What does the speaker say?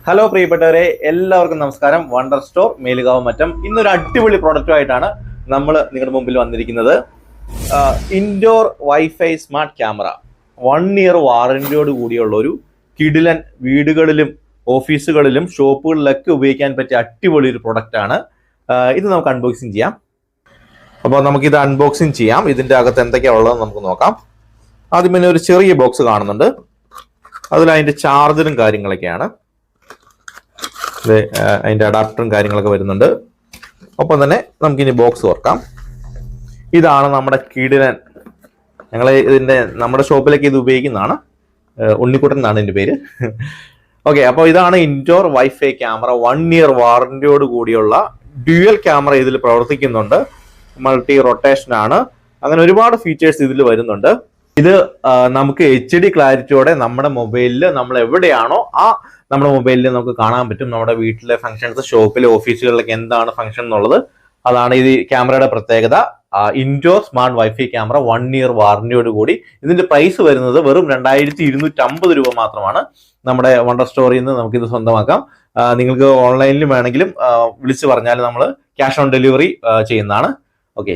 Hello പ്രിയപ്പെട്ടവരെ, എല്ലാവർക്കും നമസ്കാരം. വണ്ടർ സ്റ്റോർ മേലുകാവ് മറ്റം ഇന്നൊരു അടിപൊളി പ്രൊഡക്റ്റുമായിട്ടാണ് നമ്മൾ നിങ്ങളുടെ മുമ്പിൽ വന്നിരിക്കുന്നത്. Indoor wifi smart camera 1 year വാറന്റിയോട് കൂടിയുള്ള ഒരു കിടിലൻ വീടുകളിലും ഓഫീസുകളിലും ഷോപ്പുകളിലൊക്കെ ഉപയോഗിക്കാൻ പറ്റിയ അടിപൊളി ഒരു പ്രൊഡക്റ്റാണ്. ഇത് നമുക്ക് അൺബോക്സിങ് ചെയ്യാം. അപ്പോൾ നമുക്കിത് അൺബോക്സിങ് ചെയ്യാം. ഇതിൻ്റെ അകത്ത് എന്തൊക്കെയാണ് ഉള്ളതെന്ന് നമുക്ക് നോക്കാം. ആദ്യം തന്നെ ഒരു ചെറിയ ബോക്സ് കാണുന്നുണ്ട്. അതിൽ അതിൻ്റെ ചാർജറും കാര്യങ്ങളൊക്കെയാണ്. അതിൻ്റെ അഡാപ്റ്ററും കാര്യങ്ങളൊക്കെ വരുന്നുണ്ട്. ഒപ്പം തന്നെ നമുക്കിനി ബോക്സ് തുറക്കാം. ഇതാണ് നമ്മുടെ കിടിലൻ. നമ്മുടെ ഷോപ്പിലേക്ക് ഇത് ഉപയോഗിക്കുന്നതാണ്. ഉണ്ണിക്കുട്ടൻ എന്നാണ് എൻ്റെ പേര്. ഓക്കെ, അപ്പോൾ ഇതാണ് ഇൻഡോർ വൈഫൈ ക്യാമറ. 1 ഇയർ വാറന്റിയോട് കൂടിയുള്ള ഡ്യുവൽ ക്യാമറ ഇതിൽ പ്രവർത്തിക്കുന്നുണ്ട്. മൾട്ടി റൊട്ടേഷൻ ആണ്. അങ്ങനെ ഒരുപാട് ഫീച്ചേഴ്സ് ഇതിൽ വരുന്നുണ്ട്. ഇത് നമുക്ക് HD ക്ലാരിറ്റിയോടെ നമ്മുടെ മൊബൈലിൽ നമ്മൾ എവിടെയാണോ നമ്മുടെ മൊബൈലിൽ നമുക്ക് കാണാൻ പറ്റും. നമ്മുടെ വീട്ടിലെ ഫംഗ്ഷൻസ്, ഷോപ്പിലെ, ഓഫീസുകളിലൊക്കെ എന്താണ് ഫംഗ്ഷൻ എന്നുള്ളത്. അതാണ് ഇത് ക്യാമറയുടെ പ്രത്യേകത. Indoor smart wifi camera 1 year വാറന്റിയോട് കൂടി. ഇതിന്റെ പ്രൈസ് വരുന്നത് വെറും 2250 രൂപ മാത്രമാണ്. നമ്മുടെ വണ്ടർ സ്റ്റോറിൽ നിന്ന് നമുക്കിത് സ്വന്തമാക്കാം. നിങ്ങൾക്ക് ഓൺലൈനിലും വേണമെങ്കിലും വിളിച്ച് പറഞ്ഞാൽ നമ്മൾ ക്യാഷ് ഓൺ ഡെലിവറി ചെയ്യുന്നതാണ്. ഓക്കെ.